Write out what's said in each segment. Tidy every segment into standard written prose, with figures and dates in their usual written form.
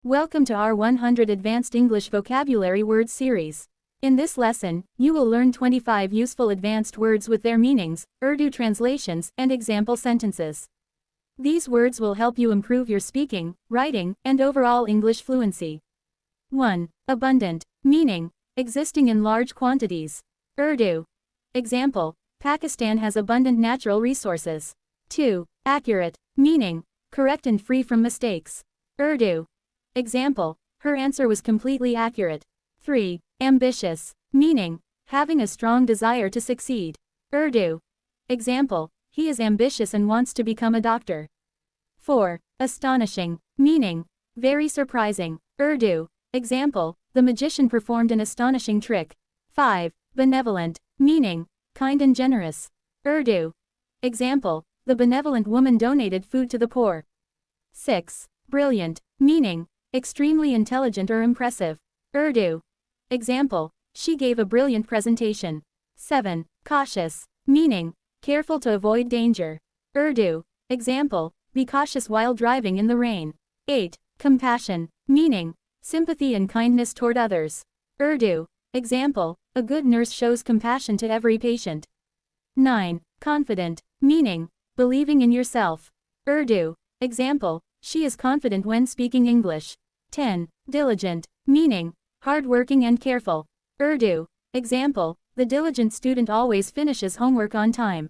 Welcome to our 100 Advanced English Vocabulary Words series. In this lesson, you will learn 25 useful advanced words with their meanings, Urdu translations, and example sentences. These words will help you improve your speaking, writing, and overall English fluency. 1. Abundant, meaning, existing in large quantities. Urdu. Example, Pakistan has abundant natural resources. 2. Accurate, meaning, correct and free from mistakes. Urdu. Example, her answer was completely accurate. 3. Ambitious, meaning, having a strong desire to succeed. Urdu. Example, he is ambitious and wants to become a doctor. 4. Astonishing, meaning, very surprising. Urdu. Example, the magician performed an astonishing trick. 5. Benevolent, meaning, kind and generous. Urdu. Example, the benevolent woman donated food to the poor. 6. Brilliant, meaning, extremely intelligent or impressive. Urdu. Example, she gave a brilliant presentation. 7. Cautious, meaning, careful to avoid danger. Urdu. Example, be cautious while driving in the rain. 8. Compassion, meaning, sympathy and kindness toward others. Urdu. Example, a good nurse shows compassion to every patient. 9. Confident, meaning, believing in yourself. Urdu. Example, she is confident when speaking English. 10. Diligent, meaning, hardworking and careful. Urdu. Example, the diligent student always finishes homework on time.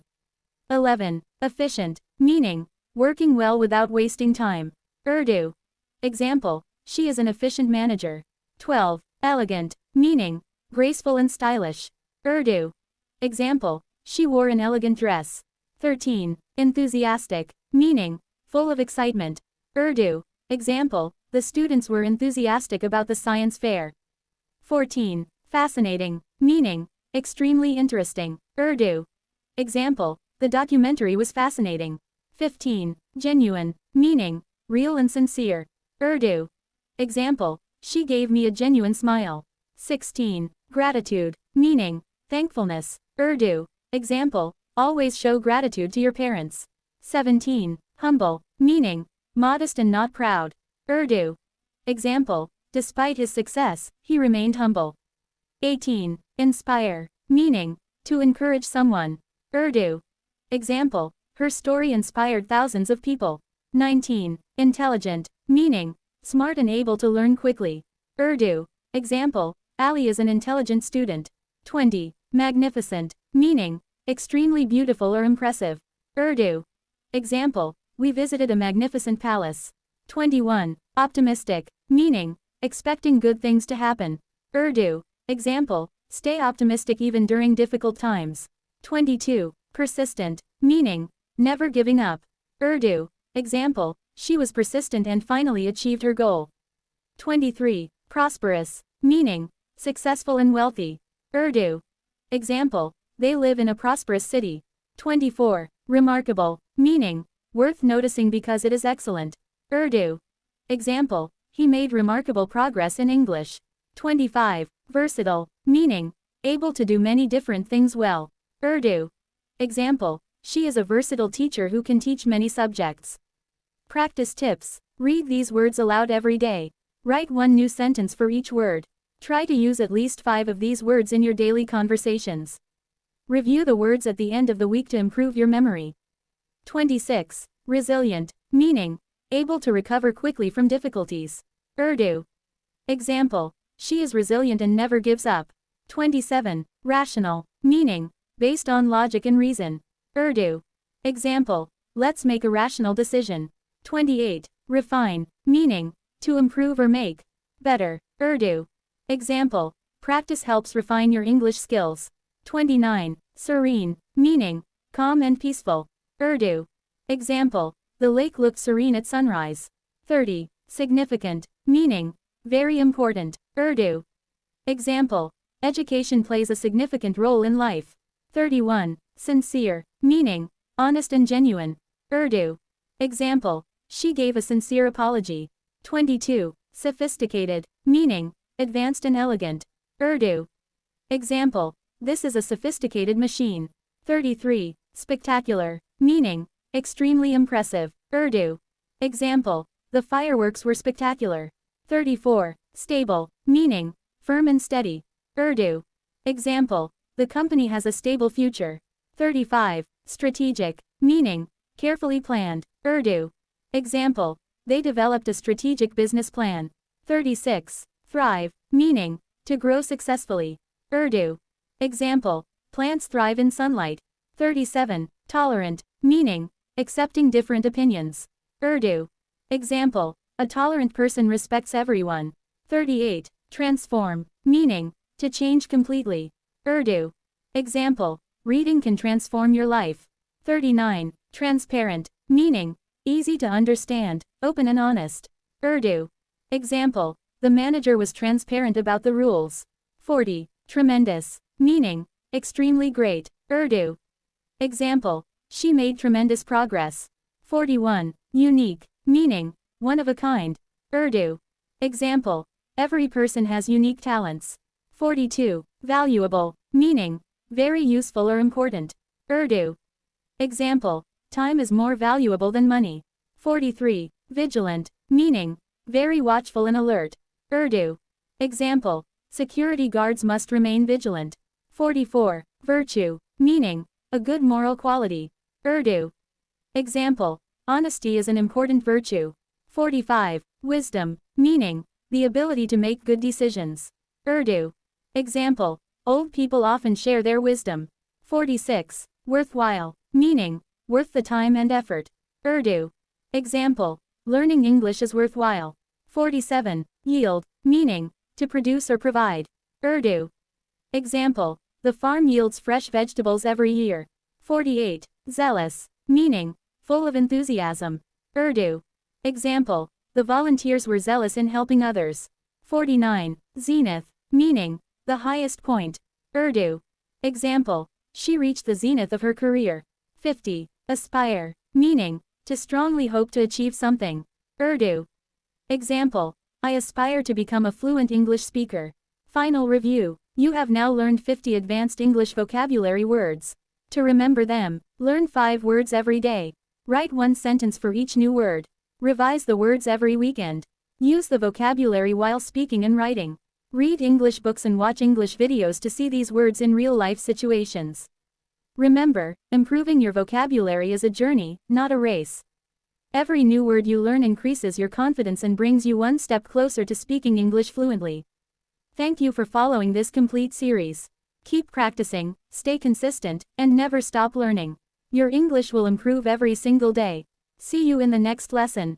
11. Efficient, meaning, working well without wasting time. Urdu. Example, she is an efficient manager. 12. Elegant, meaning, graceful and stylish. Urdu. Example, she wore an elegant dress. 13. Enthusiastic, meaning, full of excitement. Urdu. Example, the students were enthusiastic about the science fair. 14. Fascinating, meaning, extremely interesting. Urdu. Example, the documentary was fascinating. 15. Genuine, meaning, real and sincere. Urdu. Example, she gave me a genuine smile. 16. Gratitude, meaning, thankfulness. Urdu. Example, always show gratitude to your parents. 17. Humble, meaning, modest and not proud. Urdu. Example, despite his success, he remained humble. 18. Inspire, meaning, to encourage someone. Urdu. Example, her story inspired thousands of people. 19. Intelligent, meaning, smart and able to learn quickly. Urdu. Example, Ali is an intelligent student. 20. Magnificent, meaning, extremely beautiful or impressive. Urdu. Example, we visited a magnificent palace. 21. Optimistic, meaning, expecting good things to happen. Urdu. Example, stay optimistic even during difficult times. 22. Persistent, meaning, never giving up. Urdu. Example, she was persistent and finally achieved her goal. 23. Prosperous, meaning, successful and wealthy. Urdu. Example, they live in a prosperous city. 24. Remarkable, meaning, worth noticing because it is excellent. Urdu. Example, he made remarkable progress in English. 25. Versatile, meaning, able to do many different things well. Urdu. Example, she is a versatile teacher who can teach many subjects. Practice tips. Read these words aloud every day. Write one new sentence for each word. Try to use at least 5 of these words in your daily conversations. Review the words at the end of the week to improve your memory. 26. Resilient, meaning, able to recover quickly from difficulties. Urdu. Example, she is resilient and never gives up. 27. Rational, meaning, based on logic and reason. Urdu. Example, let's make a rational decision. 28. Refine, meaning, to improve or make better. Urdu. Example, practice helps refine your English skills. 29. Serene, meaning, calm and peaceful. Urdu. Example, the lake looked serene at sunrise. 30. Significant, meaning, very important. Urdu. Example, education plays a significant role in life. 31. Sincere, meaning, honest and genuine. Urdu. Example, she gave a sincere apology. 22. Sophisticated, meaning, advanced and elegant. Urdu. Example, this is a sophisticated machine. 33. Spectacular, meaning, extremely impressive. Urdu. Example, the fireworks were spectacular. 34. Stable, meaning firm and steady. Urdu. Example, the company has a stable future. 35. Strategic, meaning carefully planned. Urdu. Example, they developed a strategic business plan. 36. Thrive, meaning to grow successfully. Urdu. Example, plants thrive in sunlight. 37. Tolerant, meaning accepting different opinions. Urdu. Example, a tolerant person respects everyone. 38. Transform, meaning to change completely. Urdu. Example, reading can transform your life. 39. Transparent, meaning easy to understand, open and honest. Urdu. Example, the manager was transparent about the rules. 40. Tremendous, meaning extremely great. Urdu. Example, she made tremendous progress. 41. Unique, meaning one of a kind. Urdu. Example, every person has unique talents. 42. Valuable, meaning very useful or important. Urdu. Example, time is more valuable than money. 43. Vigilant, meaning very watchful and alert. Urdu. Example, security guards must remain vigilant. 44. Virtue, meaning a good moral quality. Urdu. Example, honesty is an important virtue. 45. Wisdom, meaning the ability to make good decisions. Urdu. Example, old people often share their wisdom. 46. Worthwhile, meaning worth the time and effort. Urdu. Example, learning English is worthwhile. 47. Yield, meaning to produce or provide. Urdu. Example, the farm yields fresh vegetables every year. 48. Zealous, meaning full of enthusiasm. Urdu. Example, the volunteers were zealous in helping others. 49. Zenith, meaning the highest point. Urdu. Example, she reached the zenith of her career. 50. Aspire, meaning to strongly hope to achieve something. Urdu. Example, I aspire to become a fluent English speaker. Final review. You have now learned 50 advanced English vocabulary words. To remember them, learn 5 words every day. Write 1 sentence for each new word. Revise the words every weekend. Use the vocabulary while speaking and writing. Read English books and watch English videos to see these words in real-life situations. Remember, improving your vocabulary is a journey, not a race. Every new word you learn increases your confidence and brings you one step closer to speaking English fluently. Thank you for following this complete series. Keep practicing, stay consistent, and never stop learning. Your English will improve every single day. See you in the next lesson.